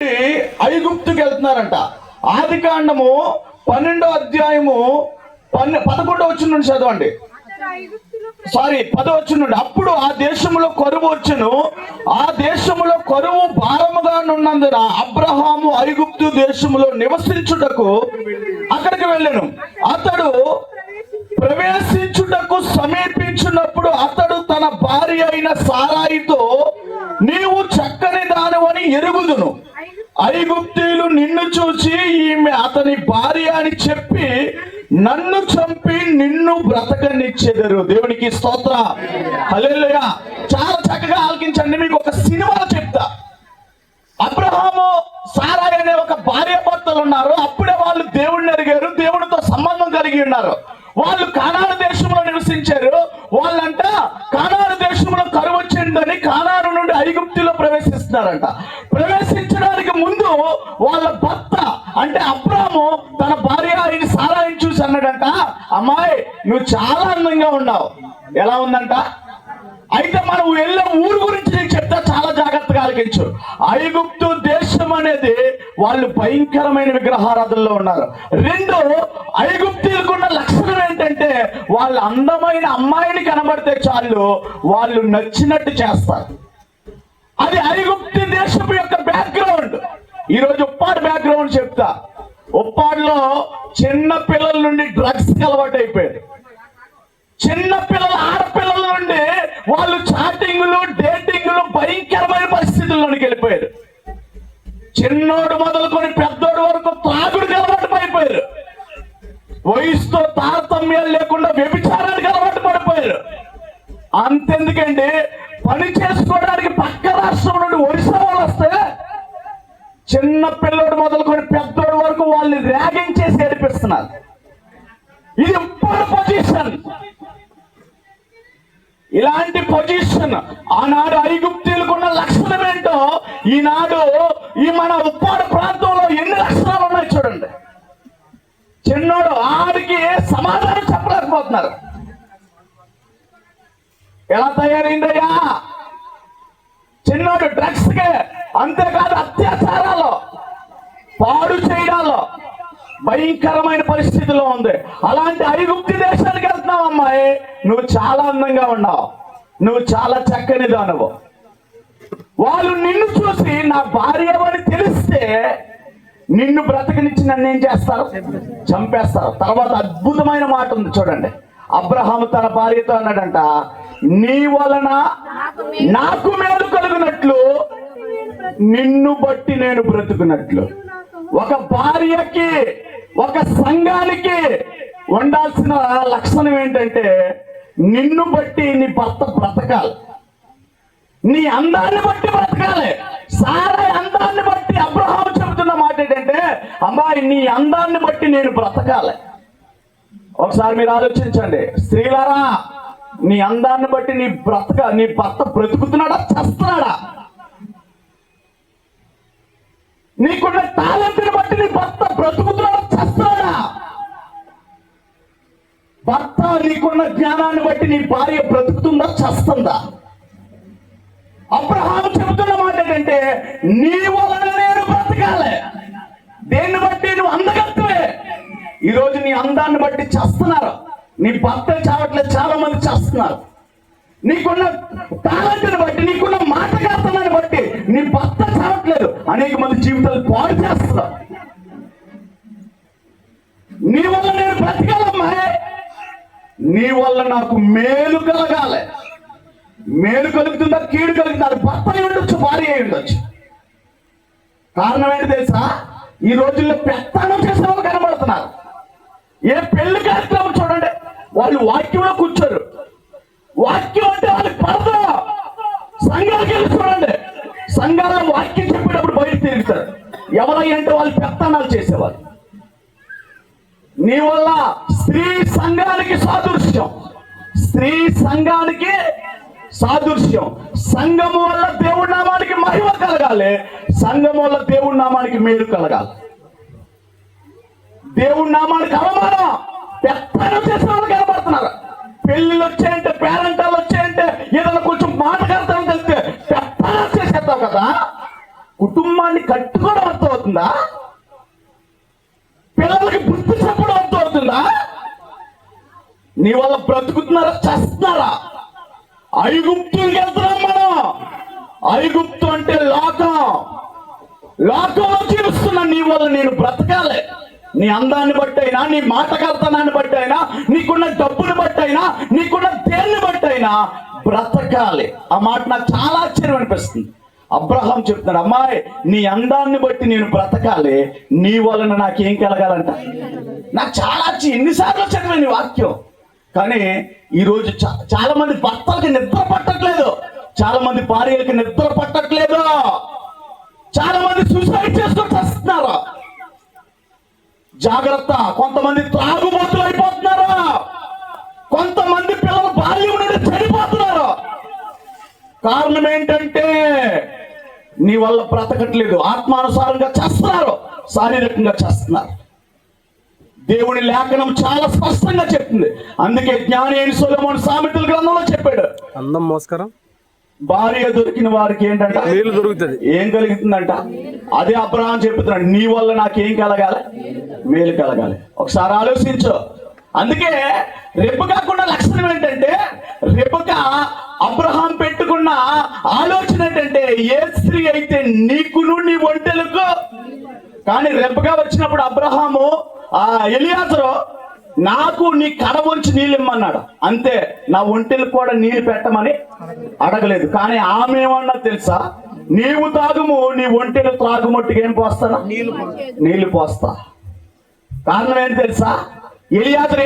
ఐగుప్తుకి వెళ్తున్నారంట. ఆది కాండము 12వ అధ్యాయము 11వ వచనం నుండి చదవండి. 10వ వచనం నుండి. అప్పుడు ఆ దేశంలో కరువు వచ్చును, ఆ దేశంలో కరువు భారముగా నున్నందున అబ్రహాము ఐగుప్తు దేశములో నివసించుటకు అక్కడికి వెళ్ళాను. అతడు ప్రవేశించుటకు సమీపించినప్పుడు అతడు తన భార్య అయిన సారాయితో, నీవు చక్కని దానివని ఎరుగుదును, ఐగుప్తీయులు నిన్ను చూచి ఈమె అతని భార్య అని చెప్పి నన్ను చంపి నిన్ను బ్రతకనిచ్చెదరు. దేవునికి స్తోత్ర, హల్లెలూయా. చాలా చక్కగా ఆలకించండి. మీకు ఒక సినిమా చెప్తా. అబ్రహాము సారాయి అనే ఒక భార్య భర్తలు ఉన్నారు. అప్పుడే వాళ్ళు దేవుడిని ఎరిగారు, దేవుడితో సంబంధం కలిగి ఉన్నారు. వాళ్ళు కానాను దేశంలో నివసించారు. వాళ్ళంట కానాను దేశంలో కరువు వచ్చిందని కానాను నుండి ఐగుప్తులో ప్రవేశిస్తున్నారంట. ప్రవేశించడానికి ముందు వాళ్ళ భర్త అంటే అబ్రాము తన భార్య అయిన సారాయిని చూసి అన్నాడంట, అమ్మాయి నువ్వు చాలా అందంగా ఉన్నావు. ఎలా ఉందంట? అయితే మనం వెళ్ళే ఊరు గురించి నీకు చెప్తా, చాలా జాగ్రత్తగా ఆలకించు. ఐగుప్తు దేశం అనేది వాళ్ళు భయంకరమైన విగ్రహారాధనలో ఉన్నారు. రెండు, ఐగుప్తీయులకున్న లక్షణం ఏంటంటే వాళ్ళు అందమైన అమ్మాయిని కనబడితే చాలు వాళ్ళు నచ్చినట్టు చేస్తారు. అది ఐగుప్తు దేశం యొక్క బ్యాక్గ్రౌండ్. ఈరోజు ఉప్పాడు బ్యాక్గ్రౌండ్ చెప్తా. ఉప్పాడులో చిన్న పిల్లల నుండి డ్రగ్స్ అలవాటు అయిపోయారు. చిన్న పిల్లల ఆడపిల్లల నుండి వాళ్ళు చాటింగ్లు డేటింగ్లు భయంకరమైన పరిస్థితుల్లోనికి వెళ్ళిపోయారు. చిన్నోడు మొదలుకొని పెద్దోడు వరకు త్రాగుడికి అలవాటు పడిపోయారు. వయసుతో తారతమ్యాలు లేకుండా వ్యభిచారానికి అలవాటు పడిపోయారు. అంతెందుకండి, పని చేసుకోవడానికి పక్క రాష్ట్రం నుండి ఒరిస్సా వాళ్ళు వస్తే చిన్న పిల్లోడు మొదలుకొని పెద్దోడు వరకు వాళ్ళని ర్యాగింగ్ చేసి గడిపిస్తున్నారు. ఇది ఉప్పాడు పొజిషన్. ఇలాంటి పొజిషన్ ఆనాడు ఐగుప్తీయులకున్న లక్షణం ఏంటో ఈనాడు ఈ మన ఉప్పాడు ప్రాంతంలో ఎన్ని లక్షణాలు ఉన్నాయి చూడండి. చిన్నోడు ఆడికి సమాధానం చెప్పలేకపోతున్నారు. ఎలా తయారైందయ్యా చిన్నోడు? డ్రగ్స్ కే, అంతేకాదు అత్యాచారాలు, పాడు చేయడాలో భయంకరమైన పరిస్థితిలో ఉంది. అలాంటి ఐగుప్తు దేశానికి వెళ్తున్నావు అమ్మాయి, నువ్వు చాలా అందంగా ఉన్నావు, నువ్వు చాలా చక్కని దానవు. వాళ్ళు నిన్ను చూసి నా భార్య అని తెలిస్తే నిన్ను బ్రతకనిచ్చి నన్ను ఏం చేస్తారు? చంపేస్తారు. తర్వాత అద్భుతమైన మాట ఉంది చూడండి. అబ్రహాము తన భార్యతో అన్నాడంట, నీ వలన నాకు మేలు కలుగునట్లు నిన్ను బట్టి నేను బ్రతుకున్నట్లు. ఒక భార్యకి, ఒక సంఘానికి ఉండాల్సిన లక్షణం ఏంటంటే నిన్ను బట్టి నీ భర్త బ్రతకాలి, నీ అందాన్ని బట్టి బ్రతకాలి. సారా అందాన్ని బట్టి అబ్రహాము చెబుతున్న మాట ఏంటంటే, అమ్మాయి నీ అందాన్ని బట్టి నేను బ్రతకాలి. ఒకసారి మీరు ఆలోచించండి స్త్రీలారా, నీ అందాన్ని బట్టి నీ భర్త బ్రతుకుతున్నాడా చస్తున్నాడా? నీకున్న టాలెంట్ని బట్టి నీ భర్త బ్రతుకుతున్నాడా చస్తున్నాడా? భర్త నీకున్న జ్ఞానాన్ని బట్టి నీ భార్య బ్రతుకుతుందా చస్తుందా? అబ్రహాము చెబుతున్న మాట ఏంటంటే నీ వలన నేను బ్రతకాలి. దేన్ని బట్టి? నువ్వు అందగత్తవే. ఈరోజు నీ అందాన్ని బట్టి చేస్తున్నారు. నీ భర్త చావట్లేదు, చాలా మంది చేస్తున్నారు. నీకున్న టాలెంట్ని బట్టి, నీకున్న మాటగాతనాన్ని బట్టి నీ భర్త చావట్లేదు, అనేక మంది జీవితాలు పాడు చేస్తున్నారు. నీ వల్ల నేను బ్రతకాలమ్మా, నీ వల్ల నాకు మేలు కలగాలి. మేలు కలుగుతుందా కీడు కలుగుతుందా? అది భర్త అయి ఉండొచ్చు, భార్య అయి ఉండొచ్చు. కారణం ఏంటి తెలుసా? ఈ రోజుల్లో పెత్తనం చేసిన వాళ్ళు కనబడుతున్నారు. ఏ పెళ్లి కార్యక్రమం చూడండి, వాళ్ళు వాక్యంలో కూర్చోరు. వాక్యం అంటే వాళ్ళకి పడదు. సంఘాలకు వెళ్ళి చూడండి, సంఘాల్లో వాక్యం చెప్పేటప్పుడు బయట తిరుగుతారు. ఎవరై అంటే వాళ్ళు పెత్తనాలు చేసేవాళ్ళు. నీ వల్ల స్త్రీ సంఘానికి సాదృశ్యం, స్త్రీ సంఘానికి సాదృశ్యం. సంఘము వల్ల దేవుడి నామానికి మహిమ కలగాలి, సంఘము వల్ల దేవుడి నామానికి మేలు కలగాలి. దేవుడి నామానికి అవమానం పెత్తనం చేసిన వాళ్ళు కనబడుతున్నారు. పెళ్లిళ్ళు వచ్చాయంటే, పేరెంటాలు వచ్చాయంటే, ఏదైనా కొంచెం మాటగాడతాను తెలిస్తే పెత్తనం చేసేస్తావు కదా. కుటుంబాన్ని కట్టుకోవడం అర్థమవుతుందా? పిల్లలకి బుద్ధి చెప్పడం అర్థమవుతుందా? నీ వల్ల బ్రతుకుతున్నారా, చేస్తున్నారా? ఐగుప్తుకి వెళ్తున్నాం మనం. ఐగుప్తు అంటే లోకంలో జీవిస్తున్నా. నీ వల్ల నేను బ్రతకాలి. నీ అందాన్ని బట్టి అయినా, నీ మాటకర్తనాన్ని బట్టి అయినా, నీకున్న డబ్బుని బట్టి అయినా, నీకున్న దేన్ని బట్టి అయినా బ్రతకాలి. ఆ మాట నాకు చాలా ఆశ్చర్యం అనిపిస్తుంది. అబ్రహాం చెప్తున్నాడు, అమ్మాయి నీ అందాన్ని బట్టి నేను బ్రతకాలి, నీ వలన నాకేం కలగాలంట. నాకు చాలా ఎన్నిసార్లు చదివాను ఈ వాక్యం. కానీ ఈరోజు చాలా మంది భర్తలకి నిద్ర పట్టట్లేదు, చాలా మంది భార్యలకి నిద్ర పట్టట్లేదు, చాలా మంది సూసైడ్ చేసుకొని వస్తున్నారు. జాగ్రత్త, కొంతమంది త్రాగుబోతులు అయిపోతున్నారు, కొంతమంది పిల్లలు బాల్యం నుండి చనిపోతున్నారు. కారణం ఏంటంటే నీ వల్ల బ్రతకట్లేదు. ఆత్మానుసారంగా చేస్తున్నారు, శారీరకంగా చేస్తున్నారు. దేవుని లేఖనం చాలా స్పష్టంగా చెప్తుంది. అందుకే జ్ఞాని అయిన సొలొమోను సామెతల గ్రంథంలో చెప్పాడు, అందం మోస్కరం భార్య దొరికిన వారికి ఏంటంట, మేలు దొరుకుతుంది. ఏం కలుగుతుందంట? అదే అబ్రహాం చెప్తున్నాడు, నీ వల్ల నాకేం కలగాలి? మేలు కలగాలి. ఒకసారి ఆలోచించు. అందుకే రెబెకాకున్న లక్షణం ఏంటంటే, రెబెకా అబ్రహాం పెట్టుకున్న ఆలోచన ఏంటంటే, ఏ స్త్రీ అయితే నీకును నీ ఒంటెలకు. కానీ రెబెకా వచ్చినప్పుడు అబ్రహాము ఎలియాజరు నాకు నీ కడ వంచి నీళ్ళు ఇమ్మన్నాడు. అంతే, నా ఒంటెలకు కూడా నీళ్లు పెట్టమని అడగలేదు. కానీ ఆమె ఏమన్నా తెలుసా, నీవు తాగుము, నీ ఒంటెలు త్రాగుమట్టుగా ఏం పోస్తానా? నీళ్లు పోస్తా. కారణం ఏంటి తెలుసా? ఎలియాజరు